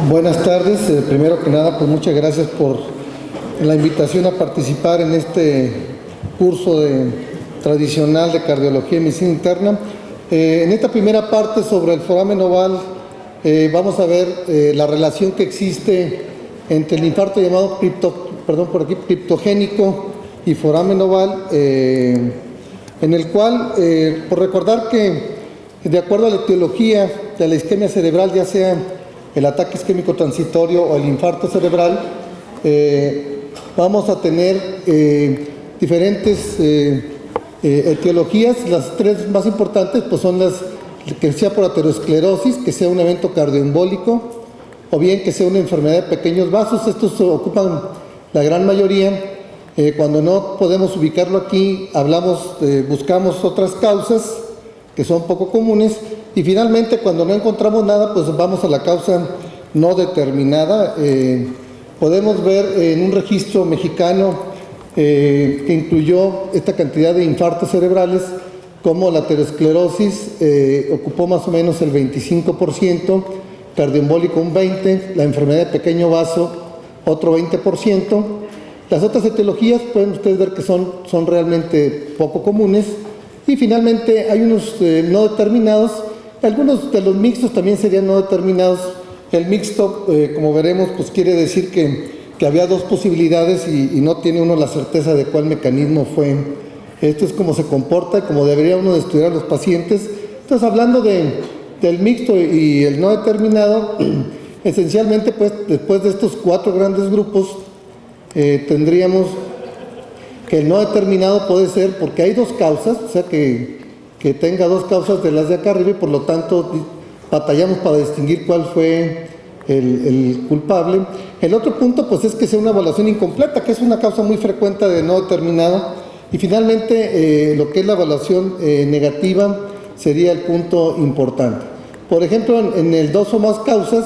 Buenas tardes. Primero que nada, pues muchas gracias por la invitación a participar en este curso tradicional de cardiología y medicina interna. En esta primera parte sobre el foramen oval vamos a ver la relación que existe entre el infarto llamado criptogénico y foramen oval, en el cual, por recordar que de acuerdo a la etiología de la isquemia cerebral, ya sea el ataque isquémico transitorio o el infarto cerebral, vamos a tener diferentes etiologías. Las tres más importantes pues son las que sea por aterosclerosis, que sea un evento cardioembólico, o bien que sea una enfermedad de pequeños vasos. Estos ocupan la gran mayoría. Cuando no podemos ubicarlo aquí, buscamos otras causas que son poco comunes, y finalmente cuando no encontramos nada, pues vamos a la causa no determinada. Podemos ver en un registro mexicano que incluyó esta cantidad de infartos cerebrales, como la aterosclerosis ocupó más o menos el 25%, cardioembólico un 20%, la enfermedad de pequeño vaso otro 20%. Las otras etiologías pueden ustedes ver que son realmente poco comunes. Y finalmente hay unos no determinados. Algunos de los mixtos también serían no determinados. El mixto, como veremos, pues quiere decir que había dos posibilidades y no tiene uno la certeza de cuál mecanismo fue. Esto es cómo se comporta y cómo debería uno de estudiar a los pacientes. Entonces, hablando del mixto y el no determinado, esencialmente, pues, después de estos cuatro grandes grupos, tendríamos que el no determinado puede ser porque hay dos causas, o sea que tenga dos causas de las de acá arriba, y por lo tanto batallamos para distinguir cuál fue el culpable. El otro punto pues es que sea una evaluación incompleta, que es una causa muy frecuente de no determinado. Y finalmente lo que es la evaluación negativa sería el punto importante. Por ejemplo, en el dos o más causas,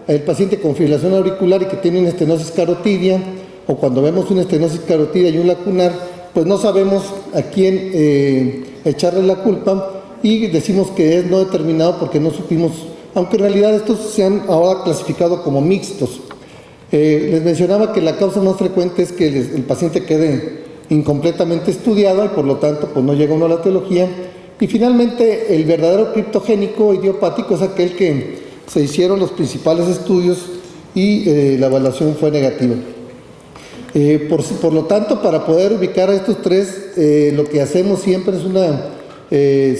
el paciente con fibrilación auricular y que tiene una estenosis carotidia, o cuando vemos una estenosis carotidia y un lacunar, pues no sabemos a quién echarle la culpa, y decimos que es no determinado porque no supimos, aunque en realidad estos se han ahora clasificado como mixtos. Les mencionaba que la causa más frecuente es que el paciente quede incompletamente estudiado y por lo tanto pues no llega uno a la etiología. Y finalmente el verdadero criptogénico idiopático es aquel que se hicieron los principales estudios y la evaluación fue negativa. Por lo tanto, para poder ubicar a estos tres, lo que hacemos siempre es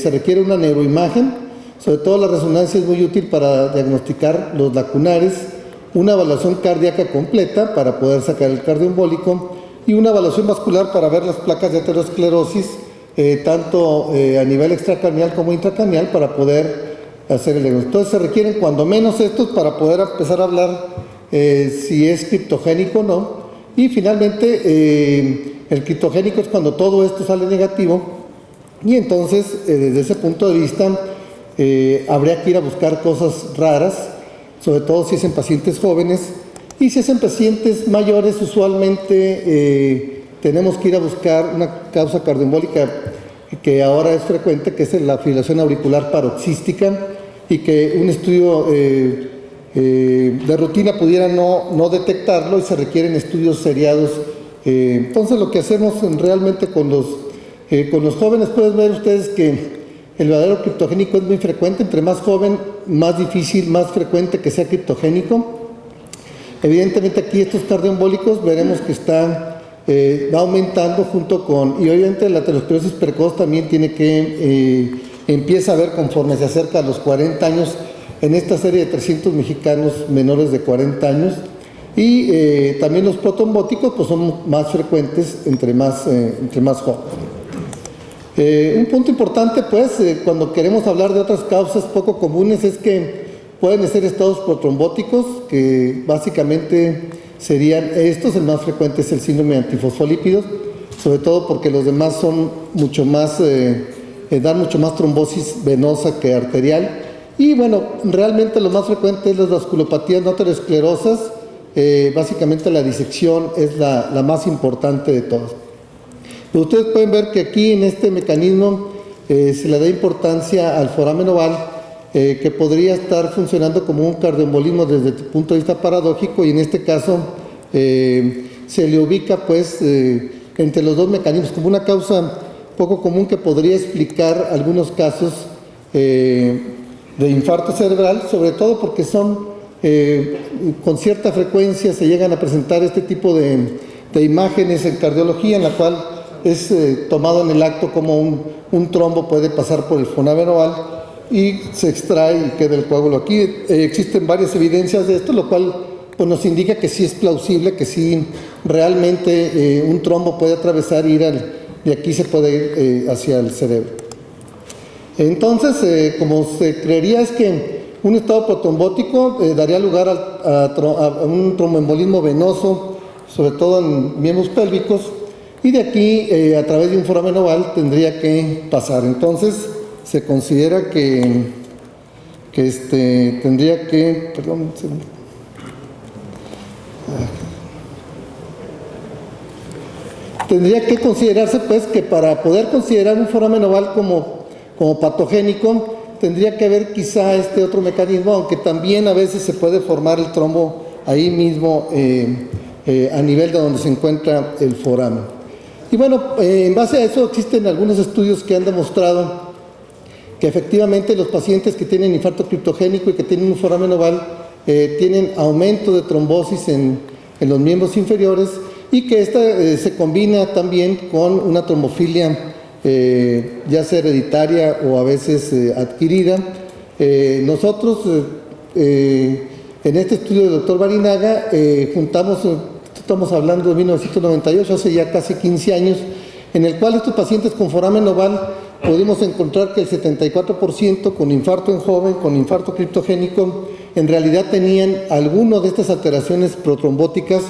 se requiere una neuroimagen. Sobre todo la resonancia es muy útil para diagnosticar los lacunares, una evaluación cardíaca completa para poder sacar el cardioembólico, y una evaluación vascular para ver las placas de aterosclerosis, tanto a nivel extracraneal como intracraneal, para poder hacer el diagnóstico. Entonces se requieren cuando menos estos para poder empezar a hablar si es criptogénico o no. Y finalmente el criptogénico es cuando todo esto sale negativo, y entonces desde ese punto de vista habría que ir a buscar cosas raras, sobre todo si es en pacientes jóvenes, y si es en pacientes mayores usualmente tenemos que ir a buscar una causa cardioembólica que ahora es frecuente, que es la fibrilación auricular paroxística, y que un estudio de rutina pudiera no detectarlo, y se requieren estudios seriados. Entonces lo que hacemos realmente con los jóvenes, pueden ver ustedes que el verdadero criptogénico es muy frecuente. Entre más joven, más difícil, más frecuente que sea criptogénico. Evidentemente aquí estos cardioembólicos veremos que va aumentando junto con, y obviamente la aterosclerosis precoz también empieza a ver conforme se acerca a los 40 años, en esta serie de 300 mexicanos menores de 40 años, y también los protrombóticos pues son más frecuentes entre más jóvenes. Un punto importante pues cuando queremos hablar de otras causas poco comunes es que pueden ser estados protrombóticos, que básicamente serían estos. El más frecuente es el síndrome de antifosfolípidos, sobre todo porque los demás son mucho más, dan mucho más trombosis venosa que arterial. Y bueno, realmente lo más frecuente es las vasculopatías no aterosclerosas. Básicamente la disección es la más importante de todas. Pero ustedes pueden ver que aquí en este mecanismo se le da importancia al foramen oval, que podría estar funcionando como un cardioembolismo desde el punto de vista paradójico, y en este caso se le ubica pues entre los dos mecanismos como una causa poco común que podría explicar algunos casos de infarto cerebral, sobre todo porque son con cierta frecuencia se llegan a presentar este tipo de imágenes en cardiología, en la cual es tomado en el acto como un trombo puede pasar por el foramen oval y se extrae y queda el coágulo. Aquí existen varias evidencias de esto, lo cual pues, nos indica que sí es plausible, que sí realmente un trombo puede atravesar y ir de aquí se puede ir hacia el cerebro. Entonces, como se creería es que un estado protrombótico daría lugar a un tromboembolismo venoso, sobre todo en miembros pélvicos, y de aquí, a través de un foramen oval, tendría que pasar. Entonces, se considera que tendría que, perdón, un segundo. Tendría que considerarse, pues, que para poder considerar un foramen oval como patogénico, tendría que haber quizá este otro mecanismo, aunque también a veces se puede formar el trombo ahí mismo a nivel de donde se encuentra el foramen. Y bueno, en base a eso existen algunos estudios que han demostrado que efectivamente los pacientes que tienen infarto criptogénico y que tienen un foramen oval tienen aumento de trombosis en los miembros inferiores, y que esta se combina también con una trombofilia ya sea hereditaria o a veces adquirida. Nosotros en este estudio del doctor Barinaga juntamos, estamos hablando de 1998, hace ya casi 15 años, en el cual estos pacientes con foramen oval pudimos encontrar que el 74% con infarto en joven, con infarto criptogénico, en realidad tenían alguno de estas alteraciones protrombóticas.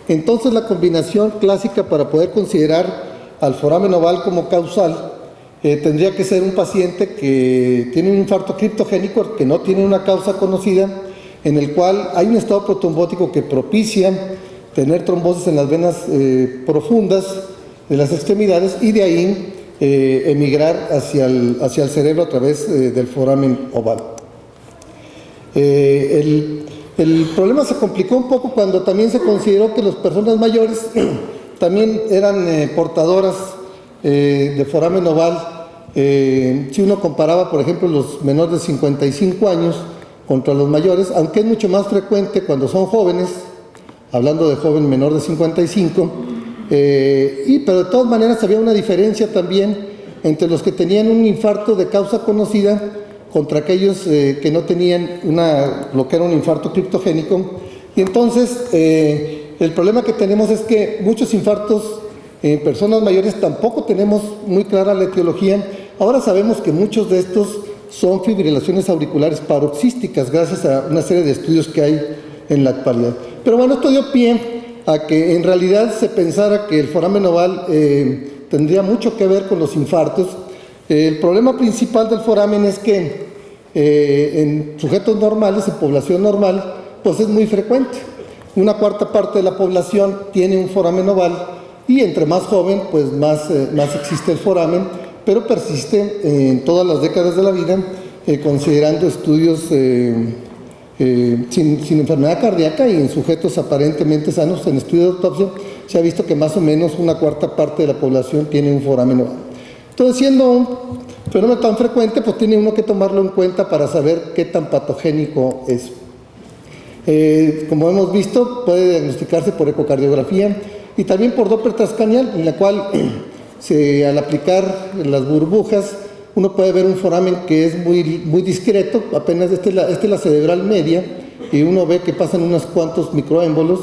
Entonces la combinación clásica para poder considerar al foramen oval como causal tendría que ser un paciente que tiene un infarto criptogénico que no tiene una causa conocida, en el cual hay un estado protrombótico que propicia tener trombosis en las venas profundas de las extremidades, y de ahí emigrar hacia el cerebro a través del foramen oval. El problema se complicó un poco cuando también se consideró que las personas mayores también eran portadoras de foramen oval. Si uno comparaba, por ejemplo, los menores de 55 años contra los mayores, aunque es mucho más frecuente cuando son jóvenes, hablando de joven menor de 55, pero de todas maneras había una diferencia también entre los que tenían un infarto de causa conocida contra aquellos que no tenían lo que era un infarto criptogénico. Y entonces el problema que tenemos es que muchos infartos en personas mayores tampoco tenemos muy clara la etiología. Ahora sabemos que muchos de estos son fibrilaciones auriculares paroxísticas gracias a una serie de estudios que hay en la actualidad. Pero bueno, esto dio pie a que en realidad se pensara que el foramen oval tendría mucho que ver con los infartos. El problema principal del foramen es que en sujetos normales, en población normal, pues es muy frecuente. Una cuarta parte de la población tiene un foramen oval, y entre más joven, pues más existe el foramen, pero persiste en todas las décadas de la vida, considerando estudios sin enfermedad cardíaca y en sujetos aparentemente sanos. En estudios de autopsia se ha visto que más o menos una cuarta parte de la población tiene un foramen oval. Entonces, siendo un fenómeno tan frecuente, pues tiene uno que tomarlo en cuenta para saber qué tan patogénico es. Como hemos visto, puede diagnosticarse por ecocardiografía y también por Doppler transcranial, en la cual al aplicar las burbujas uno puede ver un foramen que es muy discreto, apenas esta es la cerebral media, y uno ve que pasan unos cuantos microémbolos.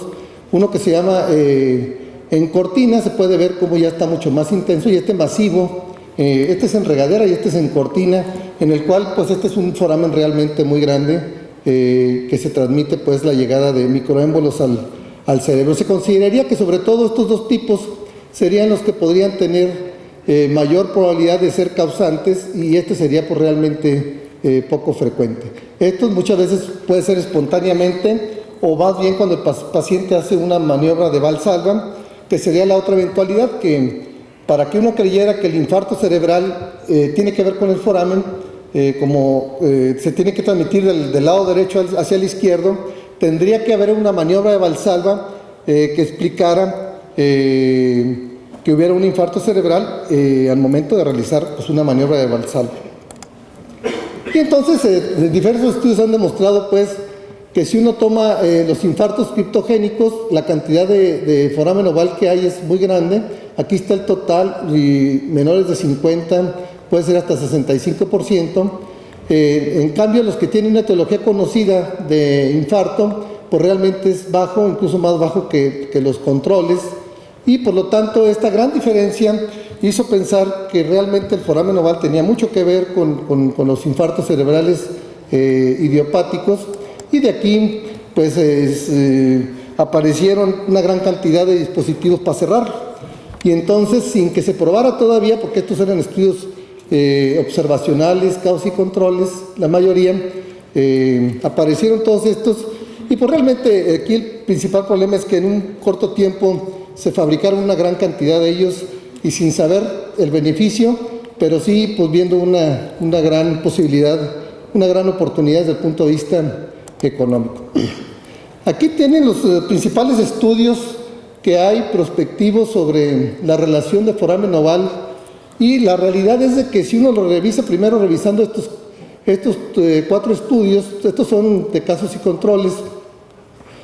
Uno que se llama en cortina, se puede ver cómo ya está mucho más intenso, y este masivo, este es en regadera y este es en cortina, en el cual pues este es un foramen realmente muy grande, que se transmite pues la llegada de microémbolos al cerebro. Se consideraría que sobre todo estos dos tipos serían los que podrían tener mayor probabilidad de ser causantes, y este sería pues realmente poco frecuente. Estos muchas veces puede ser espontáneamente, o más bien cuando el paciente hace una maniobra de Valsalva, que sería la otra eventualidad, que para que uno creyera que el infarto cerebral tiene que ver con el foramen, como se tiene que transmitir del lado derecho hacia el izquierdo, tendría que haber una maniobra de Valsalva que explicara que hubiera un infarto cerebral al momento de realizar pues, una maniobra de Valsalva. Y entonces diversos estudios han demostrado pues que si uno toma los infartos criptogénicos, la cantidad de foramen oval que hay es muy grande. Aquí está el total, y menores de 50 puede ser hasta 65%. En cambio, los que tienen una etiología conocida de infarto, pues realmente es bajo, incluso más bajo que los controles. Y por lo tanto, esta gran diferencia hizo pensar que realmente el foramen oval tenía mucho que ver con los infartos cerebrales idiopáticos. Y de aquí, pues, aparecieron una gran cantidad de dispositivos para cerrarlo. Y entonces, sin que se probara todavía, porque estos eran estudios observacionales, causas y controles, la mayoría, aparecieron todos estos. Y pues realmente aquí el principal problema es que en un corto tiempo se fabricaron una gran cantidad de ellos y sin saber el beneficio, pero sí, pues viendo una gran posibilidad, una gran oportunidad desde el punto de vista económico. Aquí tienen los principales estudios que hay prospectivos sobre la relación de foramen oval, y la realidad es de que si uno lo revisa, primero revisando estos 4 estudios, estos son de casos y controles,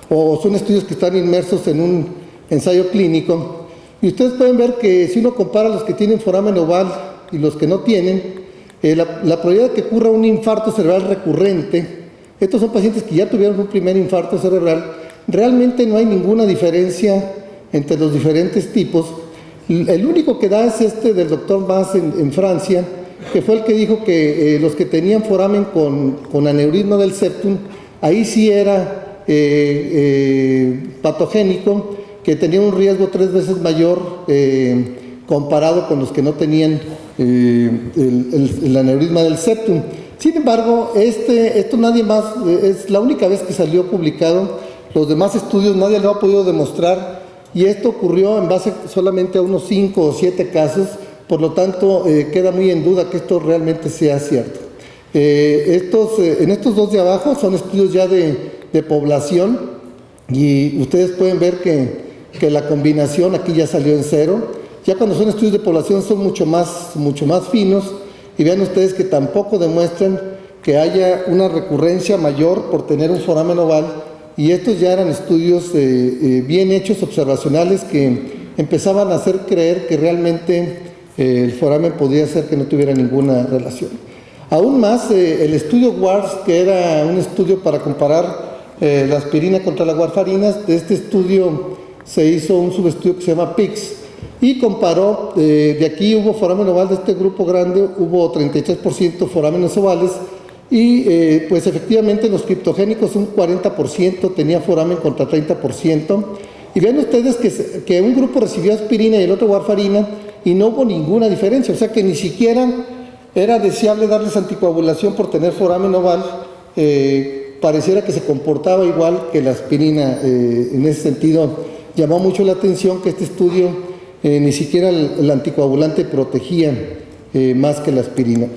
o son estudios que están inmersos en un ensayo clínico, y ustedes pueden ver que si uno compara los que tienen foramen oval y los que no tienen, la probabilidad de que ocurra un infarto cerebral recurrente, estos son pacientes que ya tuvieron un primer infarto cerebral, realmente no hay ninguna diferencia entre los diferentes tipos. El único que da es este del doctor Mas en Francia, que fue el que dijo que los que tenían foramen con aneurisma del septum, ahí sí era patogénico, que tenía un riesgo 3 veces mayor comparado con los que no tenían el aneurisma del septum. Sin embargo, esto nadie más, es la única vez que salió publicado. Los demás estudios nadie lo ha podido demostrar, y esto ocurrió en base solamente a unos 5 o 7 casos, por lo tanto queda muy en duda que esto realmente sea cierto. En estos 2 de abajo son estudios ya de población, y ustedes pueden ver que la combinación aquí ya salió en 0. Ya cuando son estudios de población son mucho más finos, y vean ustedes que tampoco demuestran que haya una recurrencia mayor por tener un foramen oval, y estos ya eran estudios bien hechos, observacionales, que empezaban a hacer creer que realmente el foramen podría ser que no tuviera ninguna relación. Aún más, el estudio WARS, que era un estudio para comparar la aspirina contra la warfarina, de este estudio se hizo un subestudio que se llama PICS, y comparó, de aquí hubo foramen oval de este grupo grande, hubo 33% forámenes ovales, y pues efectivamente los criptogénicos un 40% tenía foramen contra 30%, y vean ustedes que un grupo recibió aspirina y el otro warfarina, y no hubo ninguna diferencia, o sea que ni siquiera era deseable darles anticoagulación por tener foramen oval. Pareciera que se comportaba igual que la aspirina. En ese sentido llamó mucho la atención que este estudio ni siquiera el anticoagulante protegía más que la aspirina.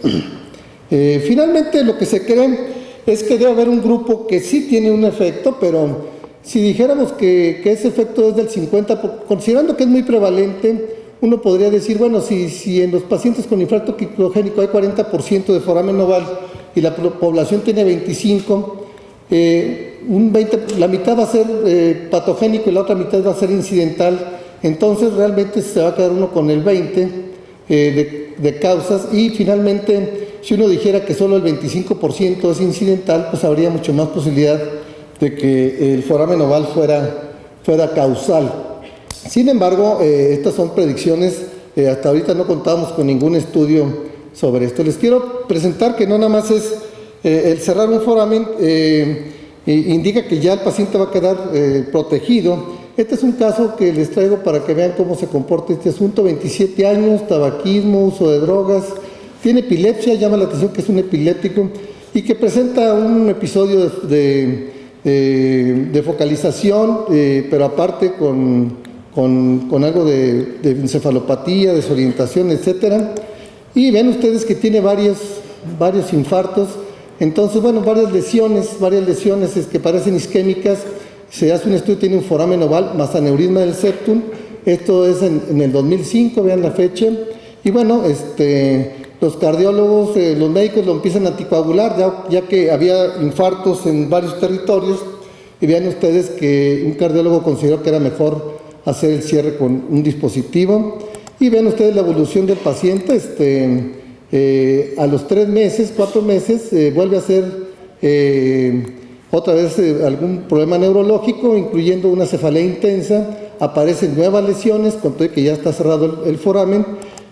Finalmente, lo que se cree es que debe haber un grupo que sí tiene un efecto, pero si dijéramos que ese efecto es del 50%, considerando que es muy prevalente, uno podría decir, bueno, si en los pacientes con infarto criptogénico hay 40% de foramen oval y la población tiene 25%, la mitad va a ser patogénico y la otra mitad va a ser incidental. Entonces realmente se va a quedar uno con el 20% de causas, y finalmente si uno dijera que solo el 25% es incidental, pues habría mucho más posibilidad de que el foramen oval fuera causal. Sin embargo, estas son predicciones, hasta ahorita no contamos con ningún estudio sobre esto. Les quiero presentar que no nada más es el cerrar un foramen, indica que ya el paciente va a quedar protegido. Este es un caso que les traigo para que vean cómo se comporta este asunto. 27 años, tabaquismo, uso de drogas, tiene epilepsia, llama la atención que es un epiléptico, y que presenta un episodio de focalización, pero aparte con algo de encefalopatía, desorientación, etcétera. Y ven ustedes que tiene varios varios infartos. Entonces, bueno, varias lesiones que parecen isquémicas. Se hace un estudio, tiene un foramen oval más aneurisma del septum. Esto es en el 2005, vean la fecha. Y bueno, los cardiólogos, los médicos lo empiezan a anticoagular, ya que había infartos en varios territorios. Y vean ustedes que un cardiólogo consideró que era mejor hacer el cierre con un dispositivo. Y vean ustedes la evolución del paciente. A los 3 meses, 4 meses, vuelve a ser otra vez algún problema neurológico, incluyendo una cefalea intensa. Aparecen nuevas lesiones, con todo que ya está cerrado el foramen.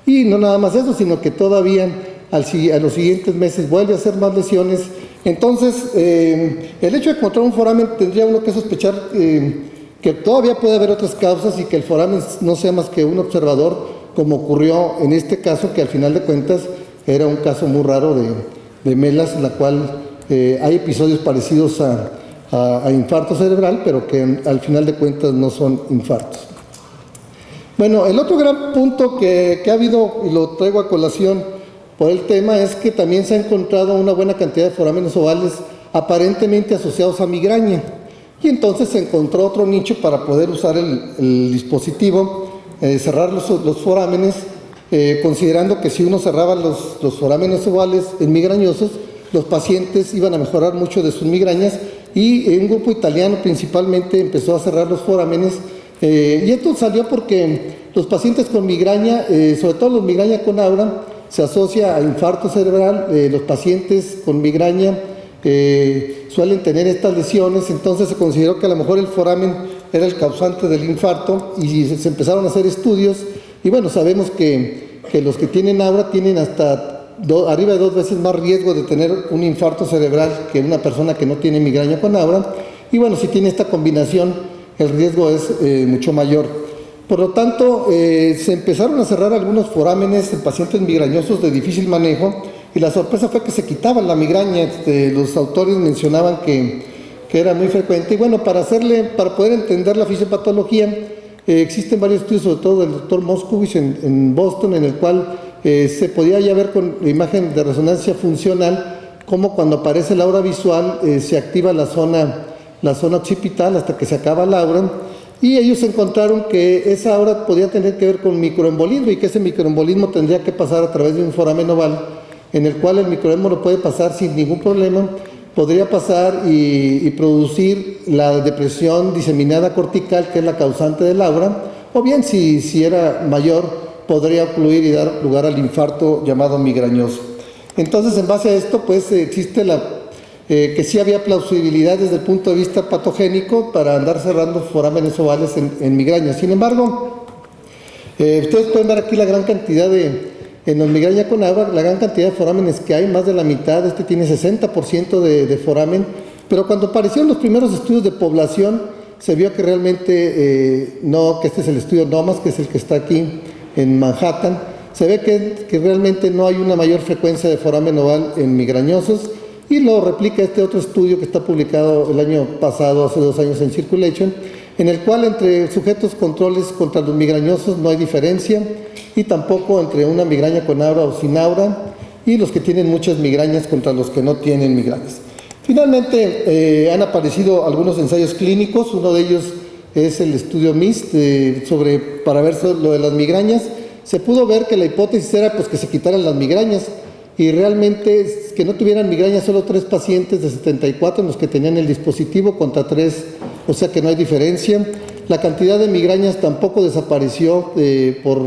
Y no nada más eso, sino que todavía a los siguientes meses vuelve a hacer más lesiones. Entonces, el hecho de encontrar un foramen tendría uno que sospechar que todavía puede haber otras causas y que el foramen no sea más que un observador, como ocurrió en este caso, que al final de cuentas era un caso muy raro de melas, en la cual hay episodios parecidos a infarto cerebral, pero que al final de cuentas no son infartos. Bueno, el otro gran punto que ha habido, y lo traigo a colación por el tema, es que también se ha encontrado una buena cantidad de forámenes ovales aparentemente asociados a migraña. Y entonces se encontró otro nicho para poder usar el dispositivo, cerrar los forámenes, considerando que si uno cerraba los forámenes ovales migrañosos, los pacientes iban a mejorar mucho de sus migrañas, y un grupo italiano principalmente empezó a cerrar los forámenes, y esto salió porque los pacientes con migraña, sobre todo los migraña con aura, se asocia a infarto cerebral. Los pacientes con migraña suelen tener estas lesiones, entonces se consideró que a lo mejor el foramen era el causante del infarto, y se empezaron a hacer estudios, y bueno, sabemos que los que tienen aura tienen hasta arriba de 2 veces más riesgo de tener un infarto cerebral que una persona que no tiene migraña con aura, y bueno, si tiene esta combinación, el riesgo es mucho mayor. Por lo tanto, se empezaron a cerrar algunos forámenes en pacientes migrañosos de difícil manejo, y la sorpresa fue que se quitaban la migraña. Los autores mencionaban que era muy frecuente. Y bueno, para poder entender la fisiopatología, existen varios estudios, sobre todo del doctor Moskowitz en Boston, en el cual se podía ya ver con imagen de resonancia funcional cómo cuando aparece la aura visual se activa la zona occipital hasta que se acaba la aura. Y ellos encontraron que esa aura podía tener que ver con microembolismo, y que ese microembolismo tendría que pasar a través de un foramen oval, en el cual el microembolismo puede pasar sin ningún problema, podría pasar y producir la depresión diseminada cortical, que es la causante del aura, o bien si era mayor, podría ocluir y dar lugar al infarto llamado migrañoso. Entonces, en base a esto, pues existe que sí había plausibilidad desde el punto de vista patogénico para andar cerrando forámenes ovales en migraña. Sin embargo, ustedes pueden ver aquí la gran cantidad en los migraña con aura, la gran cantidad de forámenes que hay, más de la mitad. Tiene 60% de foramen, pero cuando aparecieron los primeros estudios de población, se vio que realmente que este es el estudio NOMAS, que es el que está aquí en Manhattan. Se ve que realmente no hay una mayor frecuencia de foramen oval en migrañosos, y lo replica este otro estudio que está publicado el año pasado, hace 2 años, en Circulation, en el cual entre sujetos controles contra los migrañosos no hay diferencia, y tampoco entre una migraña con aura o sin aura, y los que tienen muchas migrañas contra los que no tienen migrañas. Finalmente, han aparecido algunos ensayos clínicos. Uno de ellos es el estudio MIST, para ver lo de las migrañas. Se pudo ver que la hipótesis era pues que se quitaran las migrañas, y realmente que no tuvieran migrañas solo 3 pacientes de 74 en los que tenían el dispositivo contra 3, o sea que no hay diferencia. La cantidad de migrañas tampoco desapareció por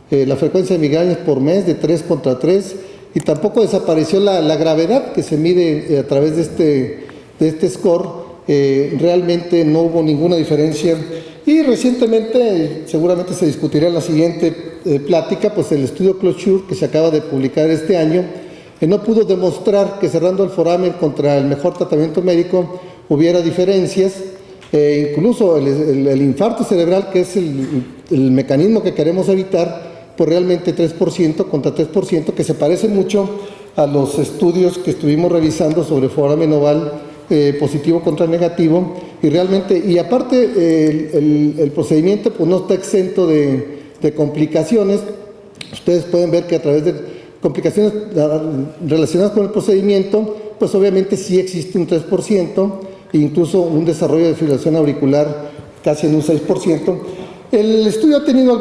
la frecuencia de migrañas por mes, de 3 contra 3, y tampoco desapareció la gravedad que se mide a través de este score. Realmente no hubo ninguna diferencia. Y recientemente, seguramente se discutirá en la siguiente plática, pues el estudio Closure, que se acaba de publicar este año, no pudo demostrar que cerrando el foramen contra el mejor tratamiento médico hubiera diferencias. Incluso el infarto cerebral, que es el mecanismo que queremos evitar, pues realmente 3% contra 3%, que se parece mucho a los estudios que estuvimos revisando sobre foramen oval positivo contra negativo, y realmente, y aparte el procedimiento pues no está exento de complicaciones. Ustedes pueden ver que a través complicaciones relacionadas con el procedimiento, pues obviamente sí existe un 3%, e incluso un desarrollo de fibrilación auricular casi en un 6%. El estudio ha tenido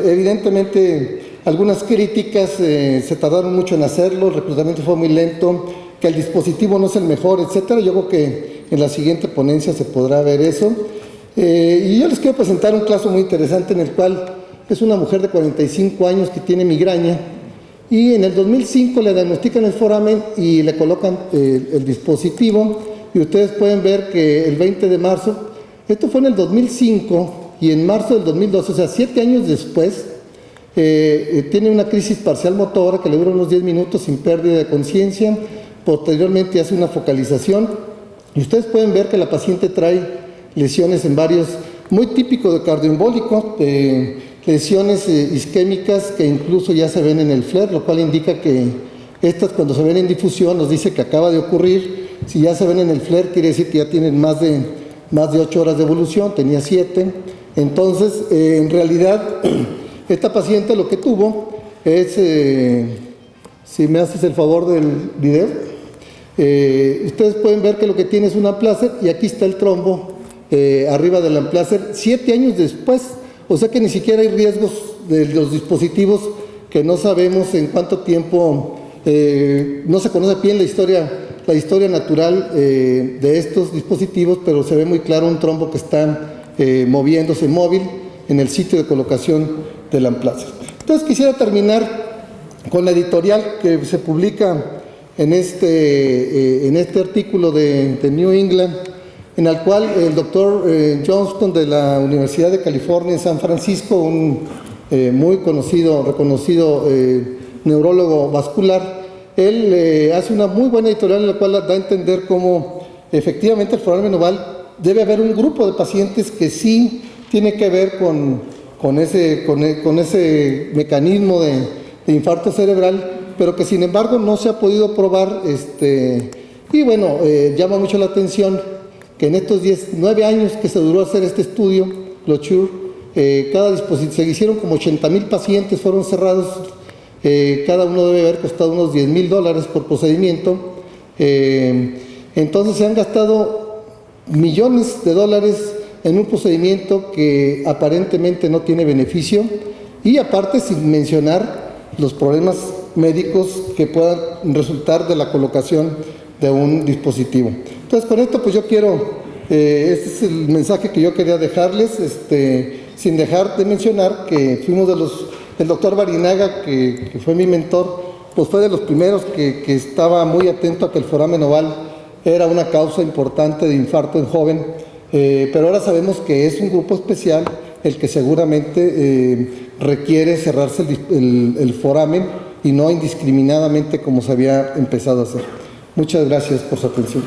evidentemente, algunas críticas, se tardaron mucho en hacerlo, el reclutamiento fue muy lento, que el dispositivo no es el mejor, etcétera. Yo creo que en la siguiente ponencia se podrá ver eso. Y yo les quiero presentar un caso muy interesante en el cual es una mujer de 45 años que tiene migraña y en el 2005 le diagnostican el foramen y le colocan el dispositivo, y ustedes pueden ver que el 20 de marzo, esto fue en el 2005, y en marzo del 2012, o sea, 7 años después, tiene una crisis parcial motora que le dura unos 10 minutos sin pérdida de conciencia. Posteriormente hace una focalización y ustedes pueden ver que la paciente trae lesiones en varios, muy típico de cardioembólico, lesiones isquémicas que incluso ya se ven en el FLAIR, lo cual indica que estas, cuando se ven en difusión, nos dice que acaba de ocurrir. Si ya se ven en el FLAIR, quiere decir que ya tienen más de 8 horas de evolución, tenía 7. Entonces, en realidad, esta paciente lo que tuvo es, si me haces el favor del video, ustedes pueden ver que lo que tiene es un Amplácer, y aquí está el trombo arriba del Amplácer 7 años después. O sea que ni siquiera hay riesgos de los dispositivos, que no sabemos en cuánto tiempo, no se conoce bien la historia natural de estos dispositivos, pero se ve muy claro un trombo que está moviéndose móvil en el sitio de colocación del Amplácer. Entonces quisiera terminar con la editorial que se publica en este artículo de New England, en el cual el doctor Johnston de la Universidad de California en San Francisco, un muy reconocido neurólogo vascular, él hace una muy buena editorial en la cual da a entender cómo efectivamente el foramen oval debe haber un grupo de pacientes que sí tiene que ver con ese mecanismo de infarto cerebral, pero que sin embargo no se ha podido probar, y bueno, llama mucho la atención que en estos 9 años que se duró hacer este estudio, cada dispositivo, se hicieron como 80,000 pacientes, fueron cerrados, cada uno debe haber costado unos $10,000 por procedimiento. Entonces se han gastado millones de dólares en un procedimiento que aparentemente no tiene beneficio, y aparte sin mencionar los problemas médicos que puedan resultar de la colocación de un dispositivo. Entonces, con esto pues yo quiero, este es el mensaje que yo quería dejarles, sin dejar de mencionar que fuimos el doctor Barinaga, que fue mi mentor, pues fue de los primeros que estaba muy atento a que el foramen oval era una causa importante de infarto en joven, pero ahora sabemos que es un grupo especial el que seguramente requiere cerrarse el foramen y no indiscriminadamente como se había empezado a hacer. Muchas gracias por su atención.